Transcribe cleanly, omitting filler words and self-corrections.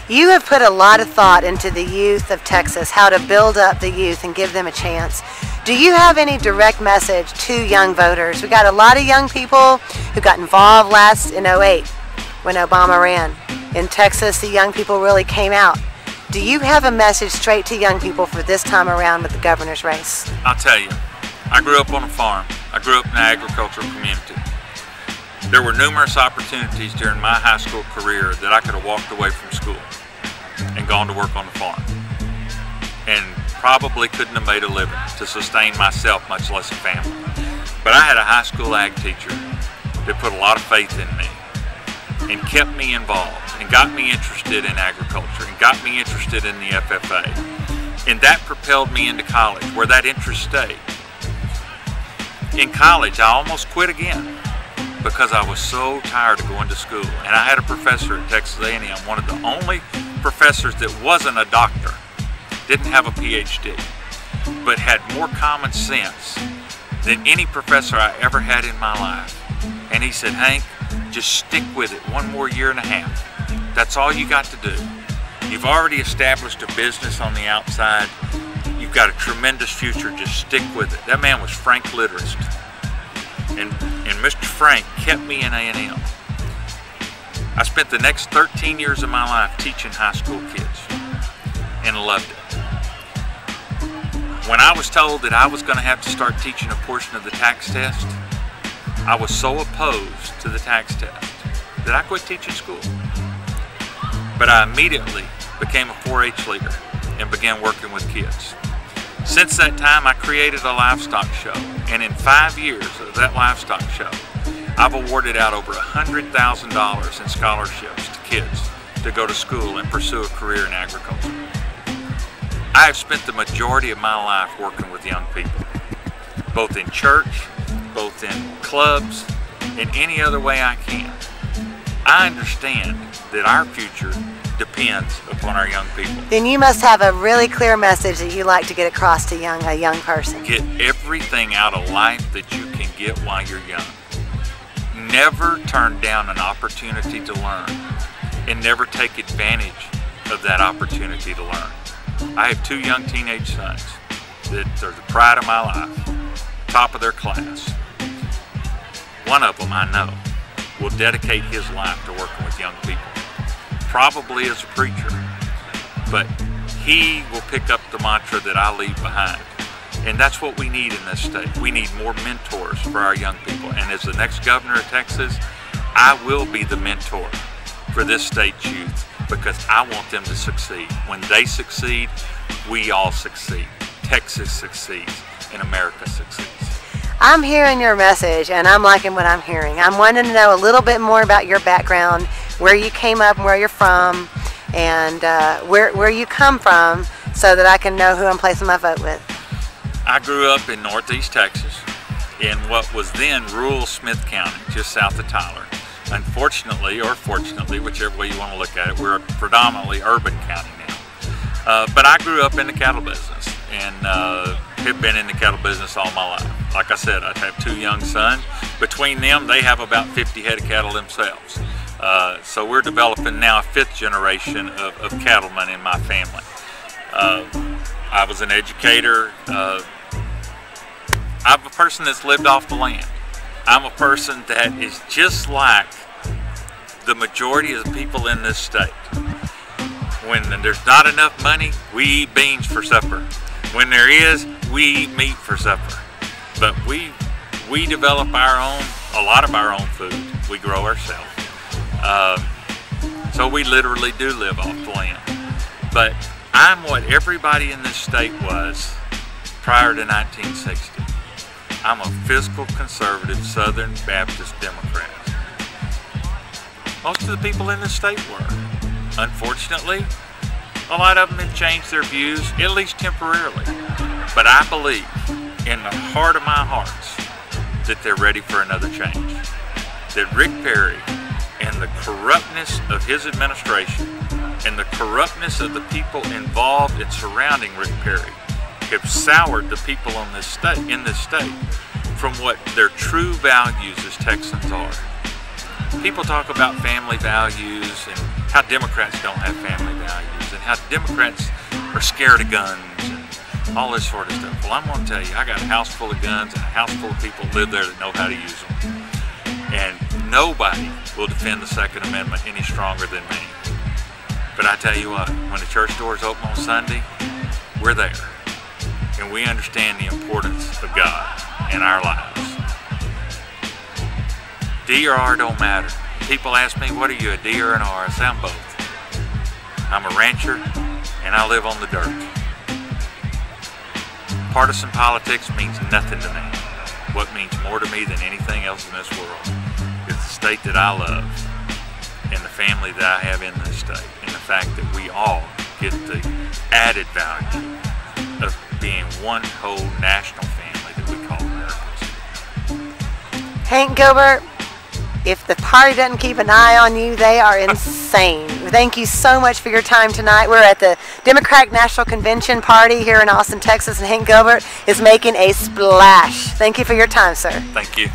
You have put a lot of thought into the youth of Texas, how to build up the youth and give them a chance. Do you have any direct message to young voters? We got a lot of young people who got involved last in '08 when Obama ran. In Texas, the young people really came out. Do you have a message straight to young people for this time around with the governor's race? I'll tell you, I grew up on a farm. I grew up in an agricultural community. There were numerous opportunities during my high school career that I could have walked away from school and gone to work on the farm, and probably couldn't have made a living to sustain myself, much less a family. But I had a high school ag teacher that put a lot of faith in me and kept me involved and got me interested in agriculture and got me interested in the FFA. And that propelled me into college, where that interest stayed. In college, I almost quit again because I was so tired of going to school. And I had a professor at Texas A&M, one of the only professors that wasn't a doctor, didn't have a PhD, but had more common sense than any professor I ever had in my life. And he said, "Hank, just stick with it 1 more year and a half. That's all you got to do. You've already established a business on the outside. You've got a tremendous future. Just stick with it." That man was Frank Litterist. And Mr. Frank kept me in A&M. I spent the next 13 years of my life teaching high school kids and loved it. When I was told that I was going to have to start teaching a portion of the tax test, I was so opposed to the tax test that I quit teaching school. But I immediately became a 4-H leader and began working with kids. Since that time, I created a livestock show, and in 5 years of that livestock show, I've awarded out over $100,000 in scholarships to kids to go to school and pursue a career in agriculture. I have spent the majority of my life working with young people, both in church, both in clubs, in any other way I can. I understand that our future depends upon our young people. Then you must have a really clear message that you like to get across to a young person. Get everything out of life that you can get while you're young. Never turn down an opportunity to learn, and never take advantage of that opportunity to learn. I have 2 young teenage sons that are the pride of my life, top of their class. One of them, I know, will dedicate his life to working with young people, probably as a preacher, but he will pick up the mantra that I leave behind. And that's what we need in this state. We need more mentors for our young people. And as the next governor of Texas, I will be the mentor for this state's youth, because I want them to succeed. When they succeed, we all succeed. Texas succeeds, and America succeeds. I'm hearing your message, and I'm liking what I'm hearing. I'm wanting to know a little bit more about your background, where you came up, where you're from, and where you come from, so that I can know who I'm placing my vote with. I grew up in Northeast Texas, in what was then rural Smith County, just south of Tyler. Unfortunately, or fortunately, whichever way you want to look at it, we're a predominantly urban county now. But I grew up in the cattle business, and have been in the cattle business all my life. Like I said, I have 2 young sons. Between them, they have about 50 head of cattle themselves. So we're developing now a 5th generation of cattlemen in my family. I was an educator. I'm a person that's lived off the land. I'm a person that is just like the majority of the people in this state. When there's not enough money, we eat beans for supper. When there is, we eat meat for supper. But we develop our own, a lot of our own food. We grow ourselves. So we literally do live off the land. But I'm what everybody in this state was prior to 1960. I'm a fiscal conservative Southern Baptist Democrat. Most of the people in this state were. Unfortunately, a lot of them have changed their views, at least temporarily. But I believe in the heart of my hearts that they're ready for another change. That Rick Perry and the corruptness of his administration and the corruptness of the people involved in surrounding Rick Perry have soured the people in this state from what their true values as Texans are. People talk about family values and how Democrats don't have family values and how Democrats are scared of guns and all this sort of stuff. Well, I'm going to tell you, I got a house full of guns and a house full of people live there that know how to use them. And nobody will defend the Second Amendment any stronger than me. But I tell you what, when the church doors open on Sunday, we're there. And we understand the importance of God in our lives. D or R don't matter. People ask me, what are you, a D or an R? I say, I'm both. I'm a rancher and I live on the dirt. Partisan politics means nothing to me. What means more to me than anything else in this world is the state that I love and the family that I have in this state, and the fact that we all get the added value of being one whole national family that we call Americans. Hank Gilbert, if the party doesn't keep an eye on you, they are insane. Thank you so much for your time tonight. We're at the Democratic National Convention party here in Austin, Texas, and Hank Gilbert is making a splash. Thank you for your time, sir. Thank you.